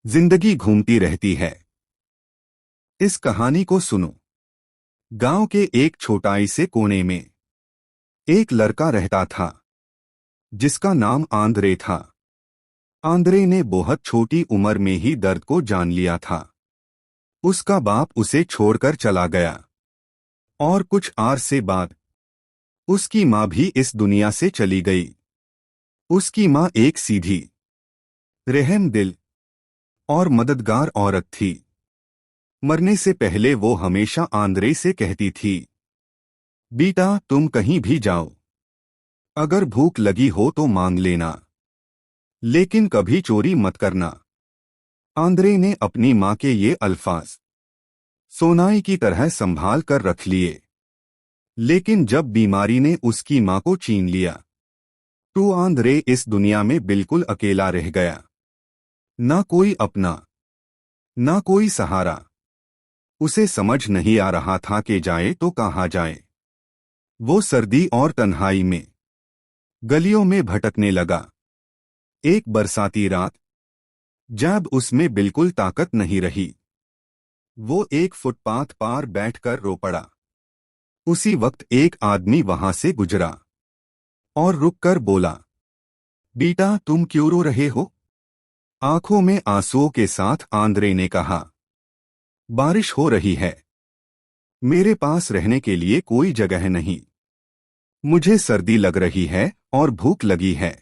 जिंदगी घूमती रहती है। इस कहानी को सुनो। गांव के एक छोटाई से कोने में एक लड़का रहता था जिसका नाम आंद्रे था। आंद्रे ने बहुत छोटी उम्र में ही दर्द को जान लिया था। उसका बाप उसे छोड़कर चला गया और कुछ अरसे बाद उसकी माँ भी इस दुनिया से चली गई। उसकी माँ एक सीधी, रहमदिल और मददगार औरत थी। मरने से पहले वो हमेशा आंद्रे से कहती थी, बेटा तुम कहीं भी जाओ, अगर भूख लगी हो तो मांग लेना, लेकिन कभी चोरी मत करना। आंद्रे ने अपनी माँ के ये अल्फाज सोनाई की तरह संभाल कर रख लिए। लेकिन जब बीमारी ने उसकी माँ को छीन लिया तो आंद्रे इस दुनिया में बिल्कुल अकेला रह गया। ना कोई अपना, ना कोई सहारा। उसे समझ नहीं आ रहा था कि जाए तो कहाँ जाए। वो सर्दी और तन्हाई में गलियों में भटकने लगा। एक बरसाती रात, जब उसमें बिल्कुल ताकत नहीं रही, वो एक फुटपाथ पर बैठकर रो पड़ा। उसी वक्त एक आदमी वहां से गुजरा और रुककर बोला, बेटा तुम क्यों रो रहे हो? आंखों में आंसुओं के साथ आंद्रे ने कहा, बारिश हो रही है, मेरे पास रहने के लिए कोई जगह नहीं, मुझे सर्दी लग रही है और भूख लगी है।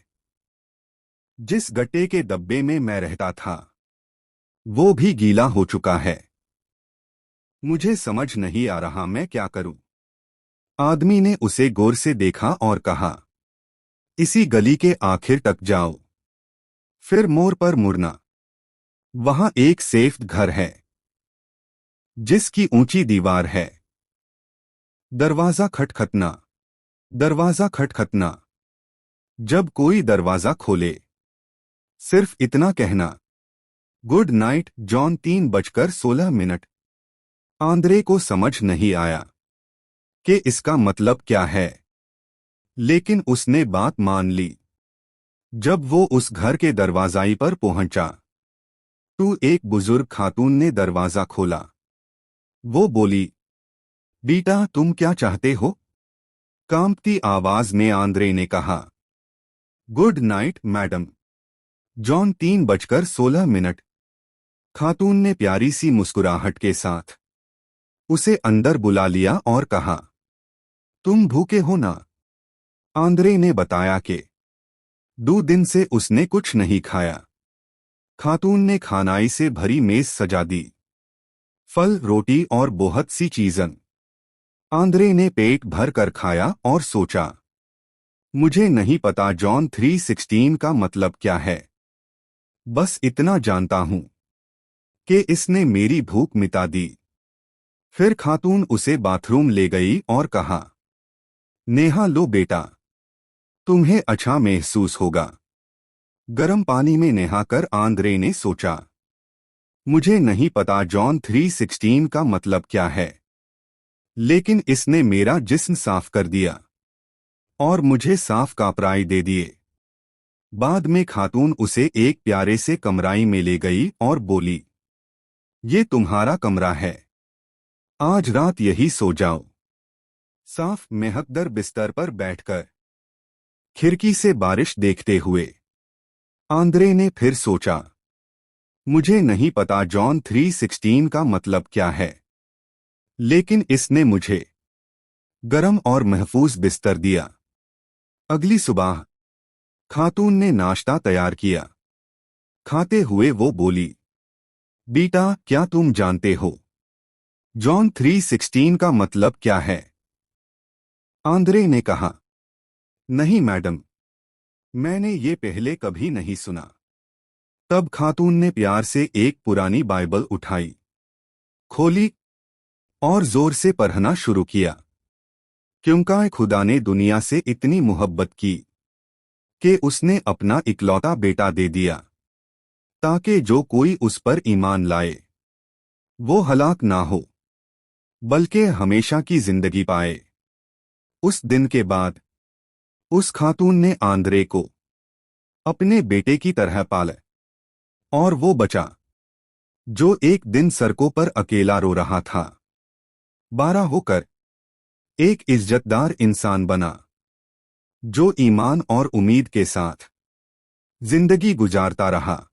जिस गट्टे के डब्बे में मैं रहता था वो भी गीला हो चुका है, मुझे समझ नहीं आ रहा मैं क्या करूं। आदमी ने उसे गौर से देखा और कहा, इसी गली के आखिर तक जाओ, फिर मोड़ पर मुड़ना, वहां एक सेफ घर है जिसकी ऊंची दीवार है। दरवाजा खटखटना, दरवाजा खटखटना। जब कोई दरवाजा खोले सिर्फ इतना कहना, गुड नाइट जॉन। 3:16। आंद्रे को समझ नहीं आया कि इसका मतलब क्या है, लेकिन उसने बात मान ली। जब वो उस घर के दरवाजाई पर पहुंचा तो एक बुजुर्ग खातून ने दरवाजा खोला। वो बोली, बेटा तुम क्या चाहते हो? कांपती आवाज में आंद्रे ने कहा, गुड नाइट मैडम। जॉन। 3:16। खातून ने प्यारी सी मुस्कुराहट के साथ उसे अंदर बुला लिया और कहा, तुम भूखे हो ना? आंद्रे ने बताया कि 2 दिन से उसने कुछ नहीं खाया। खातून ने खानाई से भरी मेज सजा दी, फल, रोटी और बहुत सी चीजन। आंद्रे ने पेट भर कर खाया और सोचा, मुझे नहीं पता जॉन 3:16 का मतलब क्या है, बस इतना जानता हूं कि इसने मेरी भूख मिटा दी। फिर खातून उसे बाथरूम ले गई और कहा, नेहा लो बेटा, तुम्हें अच्छा महसूस होगा। गर्म पानी में नहाकर आंद्रे ने सोचा, मुझे नहीं पता जॉन 3:16 का मतलब क्या है, लेकिन इसने मेरा जिस्म साफ कर दिया और मुझे साफ कपड़े दे दिए। बाद में खातून उसे एक प्यारे से कमराई में ले गई और बोली, ये तुम्हारा कमरा है, आज रात यही सो जाओ। साफ महकदर बिस्तर पर बैठकर खिड़की से बारिश देखते हुए आंद्रे ने फिर सोचा, मुझे नहीं पता जॉन 3:16 का मतलब क्या है, लेकिन इसने मुझे गरम और महफूज बिस्तर दिया। अगली सुबह खातून ने नाश्ता तैयार किया। खाते हुए वो बोली, बेटा क्या तुम जानते हो जॉन 3:16 का मतलब क्या है? आंद्रे ने कहा, नहीं मैडम, मैंने ये पहले कभी नहीं सुना। तब खातून ने प्यार से एक पुरानी बाइबल उठाई, खोली और जोर से पढ़ना शुरू किया, क्योंकि खुदा ने दुनिया से इतनी मोहब्बत की कि उसने अपना इकलौता बेटा दे दिया, ताकि जो कोई उस पर ईमान लाए वो हलाक ना हो, बल्कि हमेशा की जिंदगी पाए। उस दिन के बाद उस खातून ने आंद्रे को अपने बेटे की तरह पाला और वो बचा। जो एक दिन सड़कों पर अकेला रो रहा था। बड़ा होकर एक इज्जतदार इंसान बना, जो ईमान और उम्मीद के साथ जिंदगी गुजारता रहा।